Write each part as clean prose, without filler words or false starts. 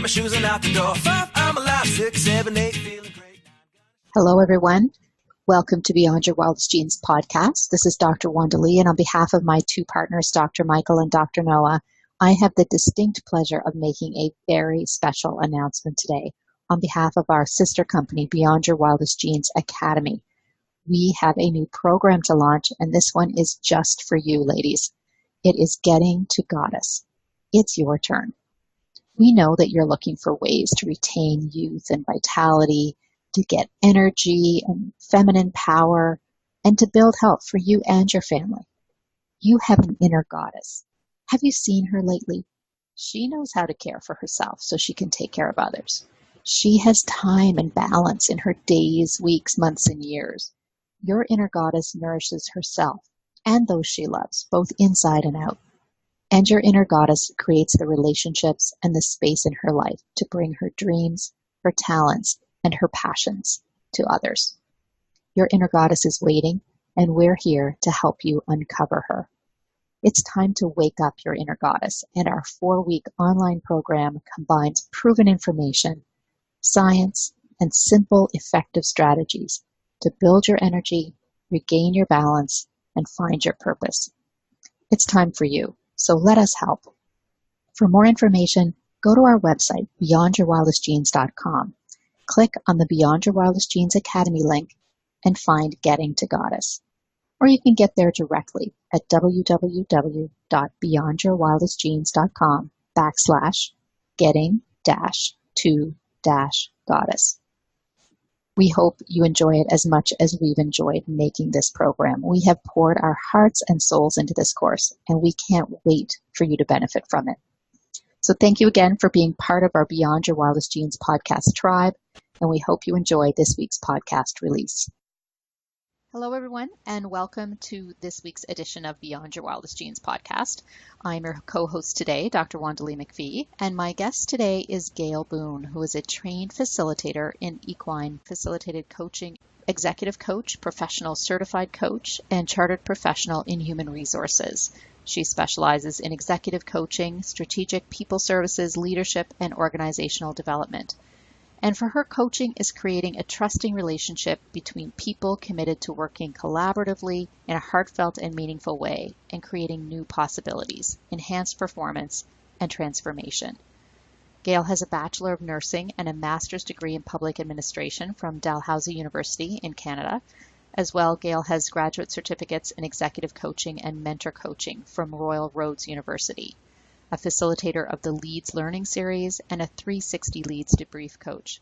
my shoes and out the door. 5, I'm alive. 6, 7, 8, feeling great. Hello, everyone. Welcome to Beyond Your Wildest Genes podcast. This is Dr. Wanda Lee, and on behalf of my two partners, Dr. Michael and Dr. Noah, I have the distinct pleasure of making a very special announcement today on behalf of our sister company, Beyond Your Wildest Genes Academy. We have a new program to launch, and this one is just for you, ladies. It is Getting to Goddess. It's your turn. We know that you're looking for ways to retain youth and vitality, to get energy and feminine power, and to build health for you and your family. You have an inner goddess. Have you seen her lately? She knows how to care for herself so she can take care of others. She has time and balance in her days, weeks, months, and years. Your inner goddess nourishes herself and those she loves, both inside and out. And your inner goddess creates the relationships and the space in her life to bring her dreams, her talents, and her passions to others. Your inner goddess is waiting, and we're here to help you uncover her. It's time to wake up your inner goddess, and our 4-week online program combines proven information, science, and simple, effective strategies to build your energy, regain your balance, and find your purpose. It's time for you. So let us help. For more information, go to our website, beyondyourwildestgenes.com. Click on the Beyond Your Wildest Genes Academy link and find Getting to Goddess. Or you can get there directly at www.beyondyourwildestgenes.com/getting-to-goddess. We hope you enjoy it as much as we've enjoyed making this program. We have poured our hearts and souls into this course, and we can't wait for you to benefit from it. So thank you again for being part of our Beyond Your Wildest Genes podcast tribe, and we hope you enjoy this week's podcast release. Hello, everyone, and welcome to this week's edition of Beyond Your Wildest Genes podcast. I'm your co-host today, Dr. Wanda Lee McPhee, and my guest today is Gail Boone, who is a trained facilitator in equine facilitated coaching, executive coach, professional certified coach, and chartered professional in human resources. She specializes in executive coaching, strategic people services, leadership, and organizational development. And for her, coaching is creating a trusting relationship between people committed to working collaboratively in a heartfelt and meaningful way and creating new possibilities, enhanced performance, and transformation. Gail has a Bachelor of Nursing and a Master's degree in Public Administration from Dalhousie University in Canada. As well, Gail has graduate certificates in executive coaching and mentor coaching from Royal Roads University, a facilitator of the Leads Learning Series, and a 360 Leads Debrief coach.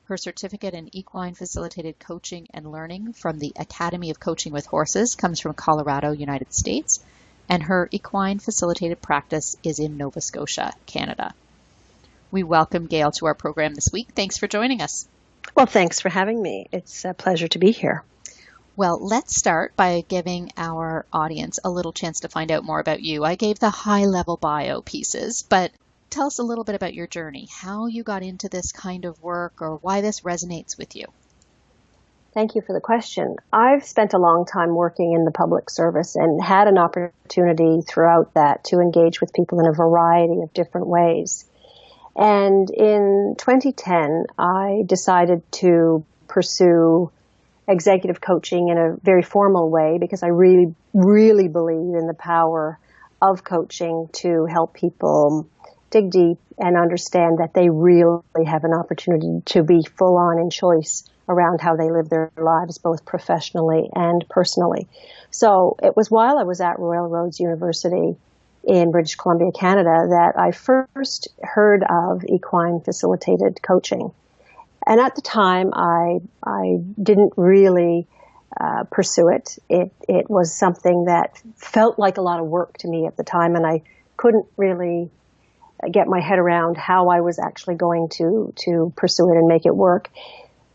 Her certificate in equine facilitated coaching and learning from the Academy of Coaching with Horses comes from Colorado, United States, and her equine facilitated practice is in Nova Scotia, Canada. We welcome Gail to our program this week. Thanks for joining us. Well, thanks for having me. It's a pleasure to be here. Well, let's start by giving our audience a little chance to find out more about you. I gave the high-level bio pieces, but tell us a little bit about your journey, how you got into this kind of work, or why this resonates with you. Thank you for the question. I've spent a long time working in the public service and had an opportunity throughout that to engage with people in a variety of different ways. And in 2010, I decided to pursue executive coaching in a very formal way because I really, really believe in the power of coaching to help people dig deep and understand that they really have an opportunity to be full on in choice around how they live their lives, both professionally and personally. So it was while I was at Royal Roads University in British Columbia, Canada, that I first heard of equine facilitated coaching. And at the time, I didn't really pursue it. It was something that felt like a lot of work to me at the time, and I couldn't really get my head around how I was actually going to pursue it and make it work.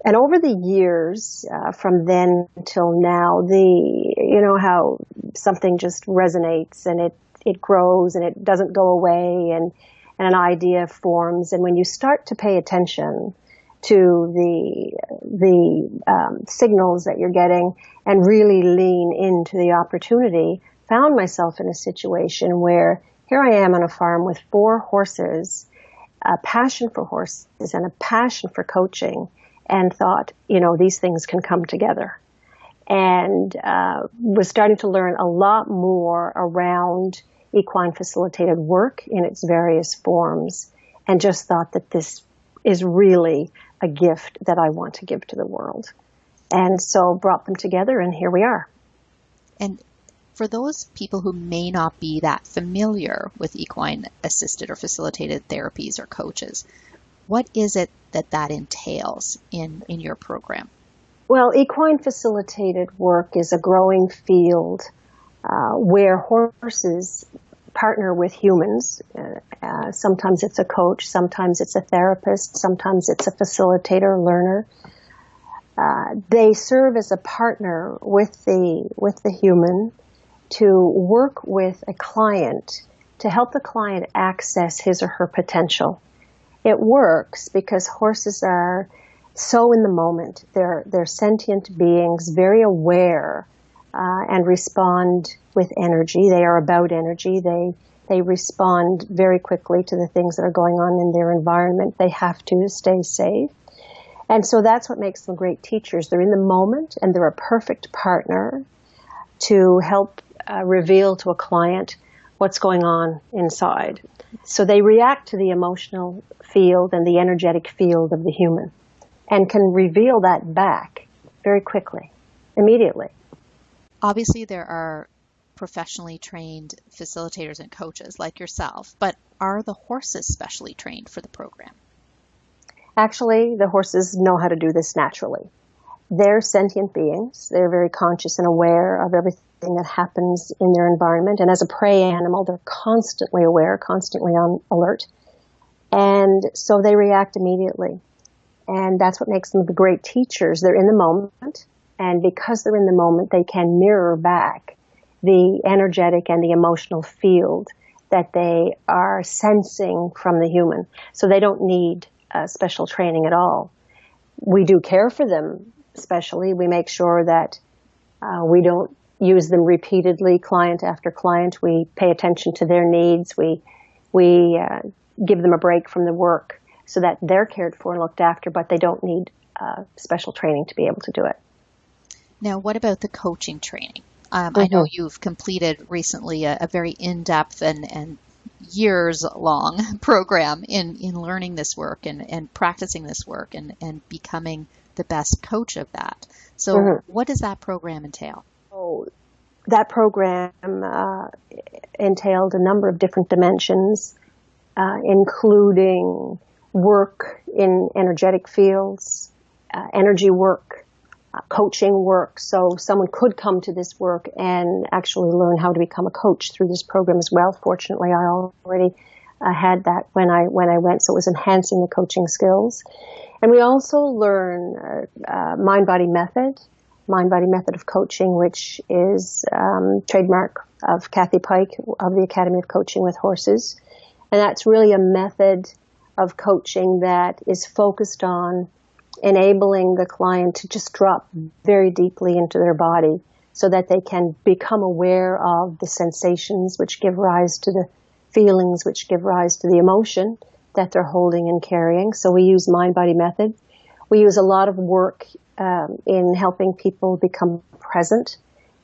And over the years, from then till now, you know how something just resonates and it grows and it doesn't go away, and an idea forms. And when you start to pay attention to the signals that you're getting and really lean into the opportunity, found myself in a situation where here I am on a farm with 4 horses, a passion for horses and a passion for coaching, and thought, these things can come together. And was starting to learn a lot more around equine facilitated work in its various forms, and just thought that this is really a gift that I want to give to the world. And so brought them together, and here we are. And for those people who may not be that familiar with equine assisted or facilitated therapies or coaches, what is it that entails in your program? Well, equine facilitated work is a growing field where horses partner with humans. Sometimes it's a coach, sometimes it's a therapist, sometimes it's a facilitator, learner. They serve as a partner with the human to work with a client to help the client access his or her potential. It works because horses are so in the moment. They're sentient beings, very aware, and respond with energy. They are about energy. They respond very quickly to the things that are going on in their environment. They have to stay safe. And so that's what makes them great teachers. They're in the moment, and they're a perfect partner to help reveal to a client what's going on inside. So they react to the emotional field and the energetic field of the human, and can reveal that back very quickly, immediately. Obviously, there are professionally trained facilitators and coaches like yourself, but are the horses specially trained for the program? Actually, the horses know how to do this naturally. They're sentient beings. They're very conscious and aware of everything that happens in their environment. And as a prey animal, they're constantly aware, constantly on alert. And so they react immediately. And that's what makes them the great teachers. They're in the moment. And because they're in the moment, they can mirror back the energetic and the emotional field that they are sensing from the human. So they don't need special training at all. We do care for them, especially. We make sure that we don't use them repeatedly, client after client. We pay attention to their needs. We give them a break from the work so that they're cared for and looked after, but they don't need special training to be able to do it. Now, what about the coaching training? I know you've completed recently a very in-depth and years-long program in learning this work and practicing this work and becoming the best coach of that. So what does that program entail? Oh, that program entailed a number of different dimensions, including work in energetic fields, energy work, coaching work. So someone could come to this work and actually learn how to become a coach through this program as well. Fortunately, I already had that when I went, so it was enhancing the coaching skills. And we also learn mind-body method of coaching, which is trademark of Kathy Pike of the Academy of Coaching with Horses. And that's really a method of coaching that is focused on enabling the client to just drop very deeply into their body so that they can become aware of the sensations which give rise to the feelings, which give rise to the emotion that they're holding and carrying. So we use mind-body method. We use a lot of work in helping people become present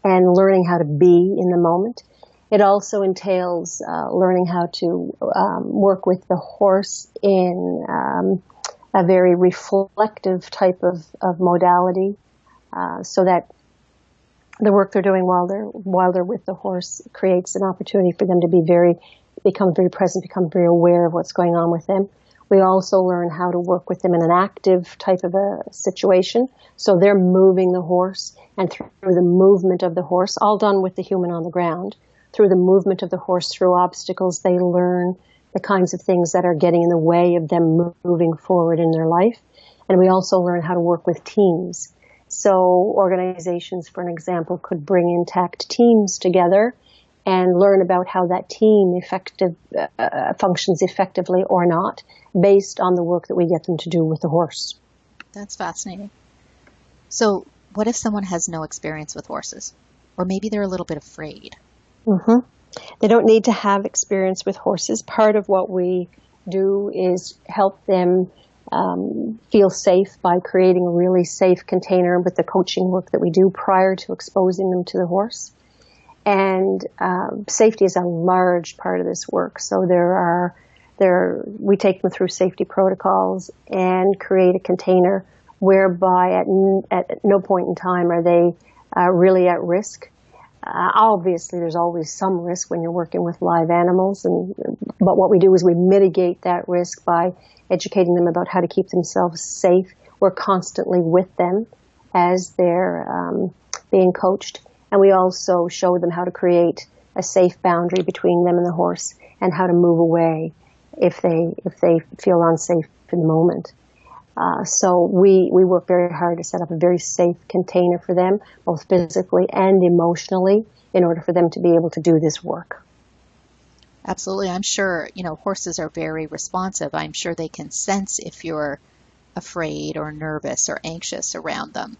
and learning how to be in the moment. It also entails learning how to work with the horse in a very reflective type of modality, so that the work they're doing while they're with the horse creates an opportunity for them to become very present, become very aware of what's going on with them. We also learn how to work with them in an active type of a situation. So they're moving the horse, and through the movement of the horse, all done with the human on the ground, through the movement of the horse through obstacles, they learn the kinds of things that are getting in the way of them moving forward in their life. And we also learn how to work with teams. So organizations, for an example, could bring intact teams together and learn about how that team functions effectively or not, based on the work that we get them to do with the horse. That's fascinating. So what if someone has no experience with horses? Or maybe they're a little bit afraid? They don't need to have experience with horses. Part of what we do is help them feel safe by creating a really safe container with the coaching work that we do prior to exposing them to the horse. And safety is a large part of this work. So we take them through safety protocols and create a container whereby at no point in time are they really at risk. Obviously, there's always some risk when you're working with live animals, but what we do is we mitigate that risk by educating them about how to keep themselves safe. We're constantly with them as they're being coached, and we also show them how to create a safe boundary between them and the horse, and how to move away if they feel unsafe in the moment. So we work very hard to set up a very safe container for them, both physically and emotionally, in order for them to be able to do this work. Absolutely. I'm sure, horses are very responsive. I'm sure they can sense if you're afraid or nervous or anxious around them.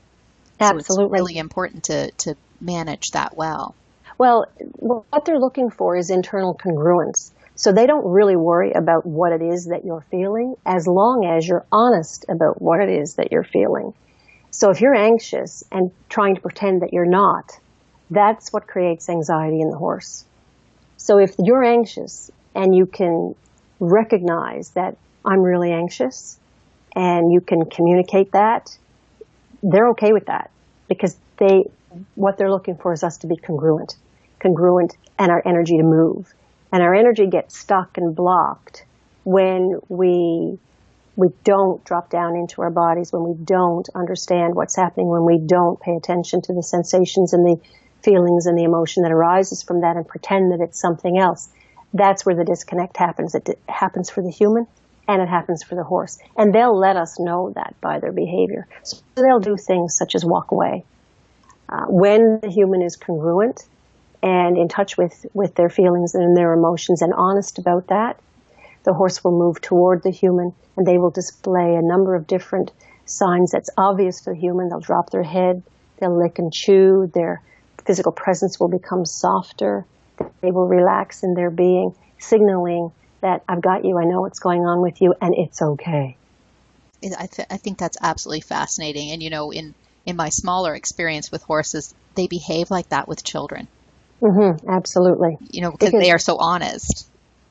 Absolutely. So it's really important to manage that well. Well, what they're looking for is internal congruence. So they don't really worry about what it is that you're feeling, as long as you're honest about what it is that you're feeling. So if you're anxious and trying to pretend that you're not, that's what creates anxiety in the horse. So if you're anxious and you can recognize that I'm really anxious and you can communicate that, they're okay with that, because what they're looking for is us to be congruent and our energy to move. And our energy gets stuck and blocked when we don't drop down into our bodies, when we don't understand what's happening, when we don't pay attention to the sensations and the feelings and the emotion that arises from that and pretend that it's something else. That's where the disconnect happens. It happens for the human and it happens for the horse. And they'll let us know that by their behavior. So they'll do things such as walk away. When the human is congruent and in touch with their feelings and their emotions and honest about that, the horse will move toward the human and they will display a number of different signs that's obvious for the human. They'll drop their head, they'll lick and chew, their physical presence will become softer, they will relax in their being, signaling that I've got you, I know what's going on with you, and it's okay. I think that's absolutely fascinating. And, in my smaller experience with horses, they behave like that with children. Mm-hmm, absolutely. Because they are so honest.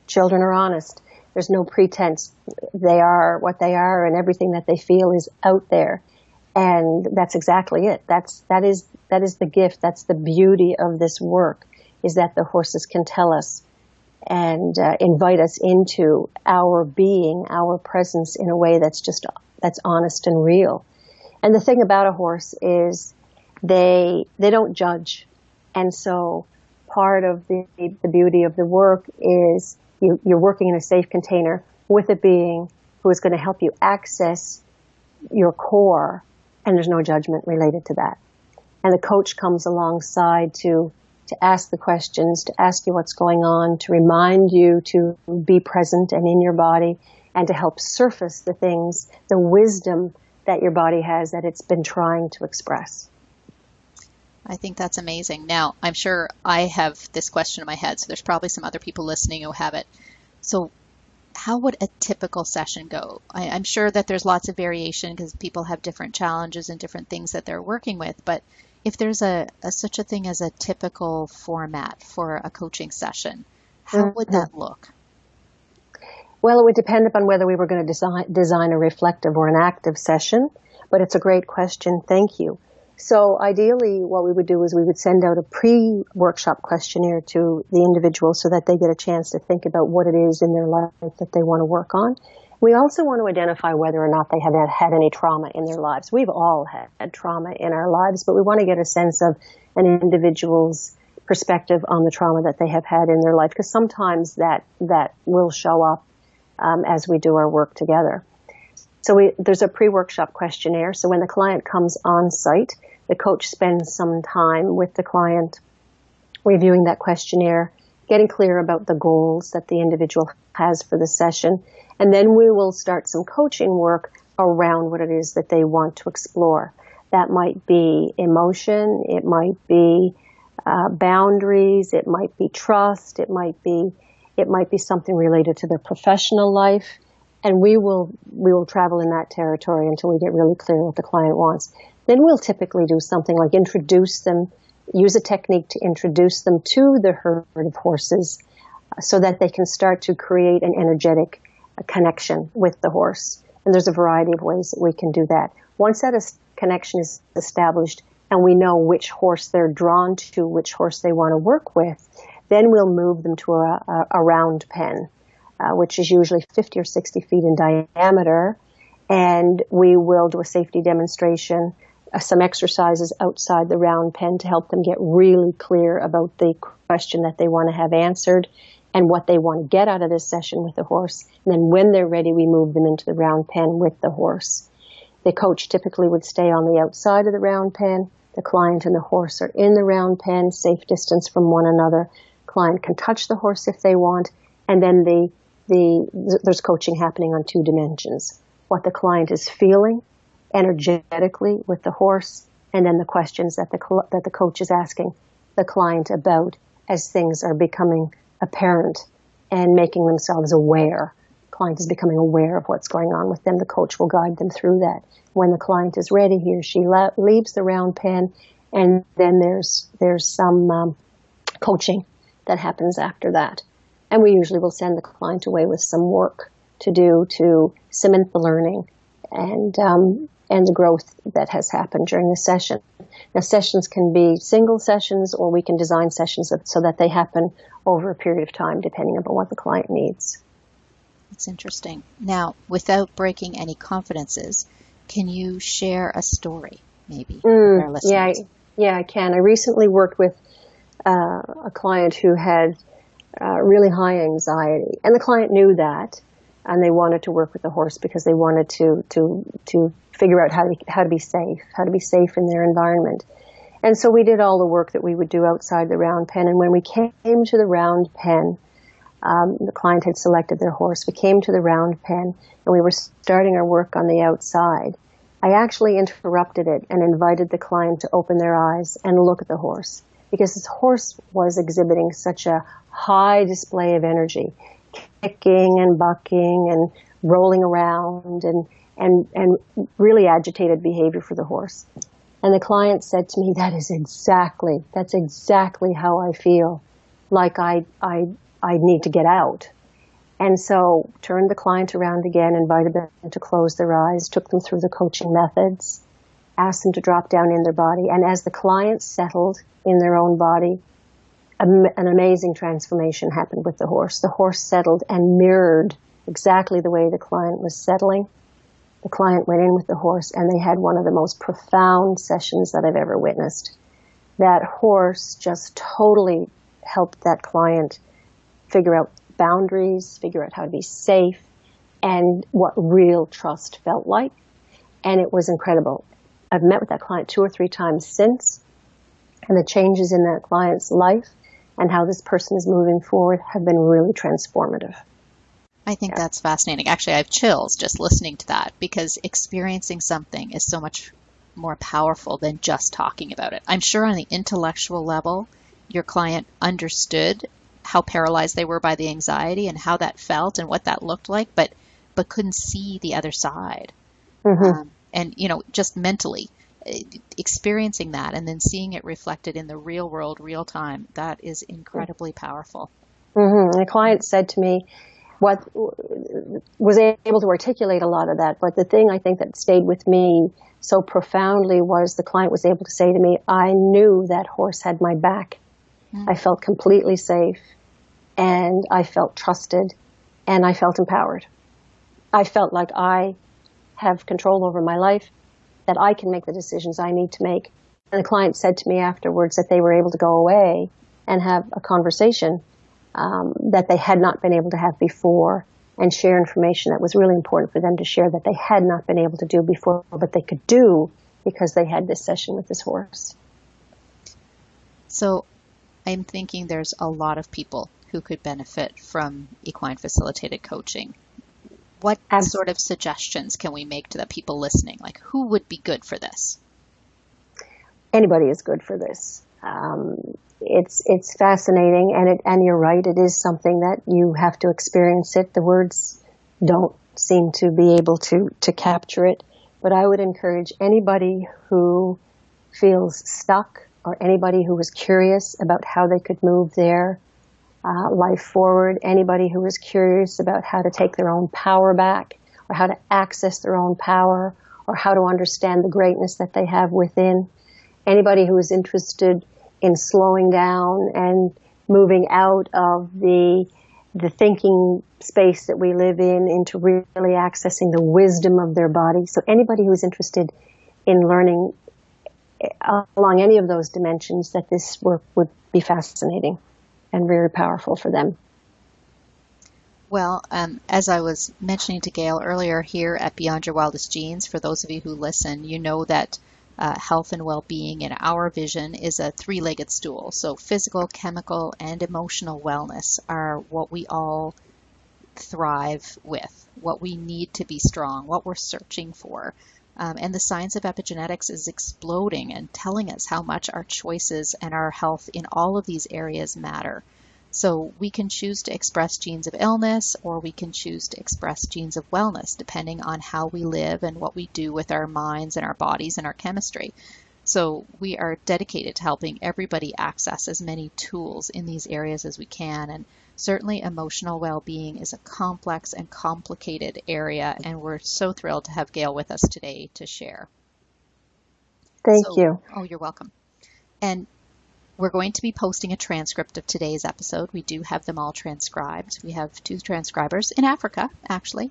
Children are honest. There's no pretense. They are what they are, and everything that they feel is out there. And that's exactly it. That is the gift. That's the beauty of this work, is that the horses can tell us and invite us into our being, our presence in a way that's honest and real. And the thing about a horse is they don't judge. And so part of the beauty of the work is you're working in a safe container with a being who is going to help you access your core, and there's no judgment related to that. And the coach comes alongside to ask the questions, to ask you what's going on, to remind you to be present and in your body, and to help surface the things, the wisdom that your body has that it's been trying to express. I think that's amazing. Now, I'm sure I have this question in my head, so there's probably some other people listening who have it. So how would a typical session go? I'm sure that there's lots of variation because people have different challenges and different things that they're working with, but if there's such a thing as a typical format for a coaching session, how would that look? Well, it would depend upon whether we were going to design a reflective or an active session, but it's a great question. Thank you. So ideally, what we would do is we would send out a pre-workshop questionnaire to the individual so that they get a chance to think about what it is in their life that they want to work on. We also want to identify whether or not they have had any trauma in their lives. We've all had trauma in our lives, but we want to get a sense of an individual's perspective on the trauma that they have had in their life, because sometimes that will show up as we do our work together. So there's a pre-workshop questionnaire. So when the client comes on site, the coach spends some time with the client reviewing that questionnaire, getting clear about the goals that the individual has for the session. And then we will start some coaching work around what it is that they want to explore. That might be emotion, it might be boundaries, it might be trust, it might be It might be something related to their professional life. And we will travel in that territory until we get really clear what the client wants. Then we'll typically do something like use a technique to introduce them to the herd of horses so that they can start to create an energetic connection with the horse. And there's a variety of ways that we can do that. Once that connection is established and we know which horse they're drawn to, which horse they want to work with, then we'll move them to a round pen, which is usually 50 or 60 feet in diameter. And we will do a safety demonstration, some exercises outside the round pen to help them get really clear about the question that they want to have answered and what they want to get out of this session with the horse. And then when they're ready, we move them into the round pen with the horse. The coach typically would stay on the outside of the round pen. The client and the horse are in the round pen, safe distance from one another. Client can touch the horse if they want. And then there's coaching happening on 2 dimensions. What the client is feeling energetically with the horse, and then the questions that the coach is asking the client about as things are becoming apparent and making themselves aware. The client is becoming aware of what's going on with them. The coach will guide them through that. When the client is ready, he or she leaves the round pen, and then there's some coaching that happens after that. And we usually will send the client away with some work to do to cement the learning and the growth that has happened during the session. Now, sessions can be single sessions, or we can design sessions so that they happen over a period of time, depending upon what the client needs. That's interesting. Now, without breaking any confidences, can you share a story, maybe, with our listeners? Yeah, I can. I recently worked with a client who had really high anxiety, and the client knew that, and they wanted to work with the horse because they wanted to figure out how to be safe in their environment. And so we did all the work that we would do outside the round pen. And when we came to the round pen, the client had selected their horse. We came to the round pen and we were starting our work on the outside. I actually interrupted it and invited the client to open their eyes and look at the horse, because this horse was exhibiting such a high display of energy, kicking and bucking and rolling around and really agitated behavior for the horse. And the client said to me, that's exactly how I feel, like I need to get out. And so turned the client around again, invited them to close their eyes, took them through the coaching methods, asked them to drop down in their body. And as the client settled in their own body, an amazing transformation happened with the horse. The horse settled and mirrored exactly the way the client was settling. The client went in with the horse, and they had one of the most profound sessions that I've ever witnessed. That horse just totally helped that client figure out boundaries, figure out how to be safe, and what real trust felt like. And it was incredible. I've met with that client 2 or 3 times since, and the changes in that client's life and how this person is moving forward have been really transformative. I think that's fascinating. Actually, I have chills just listening to that, because experiencing something is so much more powerful than just talking about it. I'm sure on the intellectual level, your client understood how paralyzed they were by the anxiety and how that felt and what that looked like, but couldn't see the other side. Mm-hmm. And, just mentally experiencing that and then seeing it reflected in the real world, real time, that is incredibly powerful. Mm-hmm. And the client said to me, what was able to articulate a lot of that, but the thing I think that stayed with me so profoundly was the client was able to say to me, I knew that horse had my back. Mm-hmm. I felt completely safe, and I felt trusted, and I felt empowered. I felt like I have control over my life, that I can make the decisions I need to make. And the client said to me afterwards that they were able to go away and have a conversation that they had not been able to have before, and share information that was really important for them to share that they had not been able to do before, but they could do because they had this session with this horse. So I'm thinking there's a lot of people who could benefit from equine facilitated coaching. What sort of suggestions can we make to the people listening? Like, who would be good for this? Anybody is good for this. It's fascinating, and you're right. It is something that you have to experience it. The words don't seem to be able to capture it. But I would encourage anybody who feels stuck, or anybody who is curious about how they could move their life forward, anybody who is curious about how to take their own power back, or how to access their own power, or how to understand the greatness that they have within, anybody who is interested in slowing down and moving out of the thinking space that we live in into really accessing the wisdom of their body. So anybody who's interested in learning along any of those dimensions, that this work would be fascinating and very powerful for them. Well, as I was mentioning to Gail earlier, here at Beyond Your Wildest Genes, for those of you who listen, you know that health and well-being in our vision is a three-legged stool. So physical, chemical, and emotional wellness are what we all thrive with, what we need to be strong, what we're searching for. And the science of epigenetics is exploding and telling us how much our choices and our health in all of these areas matter. So we can choose to express genes of illness, or we can choose to express genes of wellness, depending on how we live and what we do with our minds and our bodies and our chemistry. So we are dedicated to helping everybody access as many tools in these areas as we can. And certainly emotional well-being is a complex and complicated area, and we're so thrilled to have Gail with us today to share. Thank you. Oh, you're welcome. And we're going to be posting a transcript of today's episode. We do have them all transcribed. We have 2 transcribers in Africa, actually,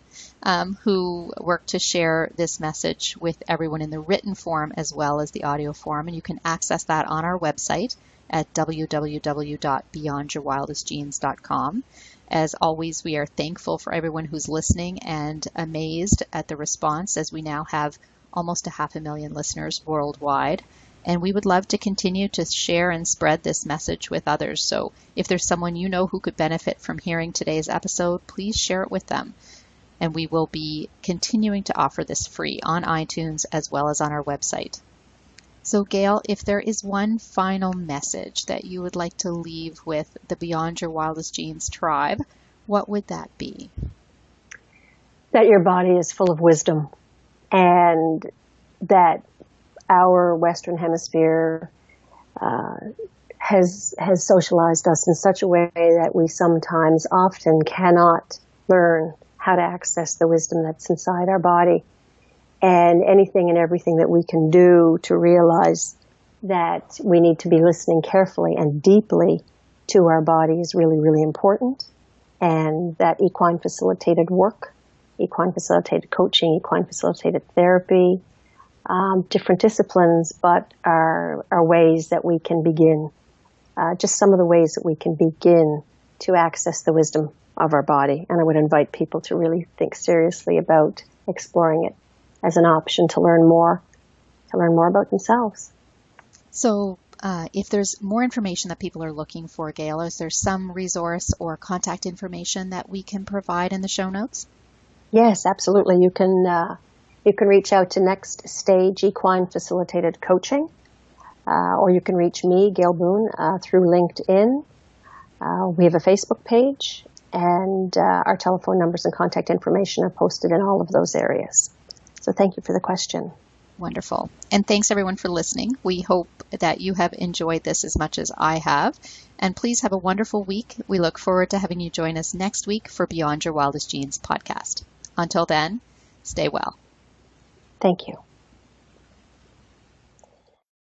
who work to share this message with everyone in the written form as well as the audio form. And you can access that on our website at www.beyondyourwildestgenes.com. As always, we are thankful for everyone who's listening and amazed at the response, as we now have almost 500,000 listeners worldwide. And we would love to continue to share and spread this message with others. So if there's someone you know who could benefit from hearing today's episode, please share it with them. And we will be continuing to offer this free on iTunes as well as on our website. So Gail, if there is one final message that you would like to leave with the Beyond Your Wildest Genes tribe, what would that be? That your body is full of wisdom, and that our Western Hemisphere has socialized us in such a way that we sometimes often cannot learn how to access the wisdom that's inside our body. And anything and everything that we can do to realize that we need to be listening carefully and deeply to our body is really, really important. And that equine facilitated work, equine facilitated coaching, equine facilitated therapy, different disciplines, but are ways that we can begin, just some of the ways that we can begin to access the wisdom of our body. And I would invite people to really think seriously about exploring it as an option to learn more about themselves. So if there's more information that people are looking for, Gail, is there some resource or contact information that we can provide in the show notes? Yes, absolutely. You can reach out to Next Stage Equine Facilitated Coaching, or you can reach me, Gail Boone, through LinkedIn. We have a Facebook page, and our telephone numbers and contact information are posted in all of those areas. So thank you for the question. Wonderful. And thanks everyone for listening. We hope that you have enjoyed this as much as I have. And please have a wonderful week. We look forward to having you join us next week for Beyond Your Wildest Genes podcast. Until then, stay well. Thank you.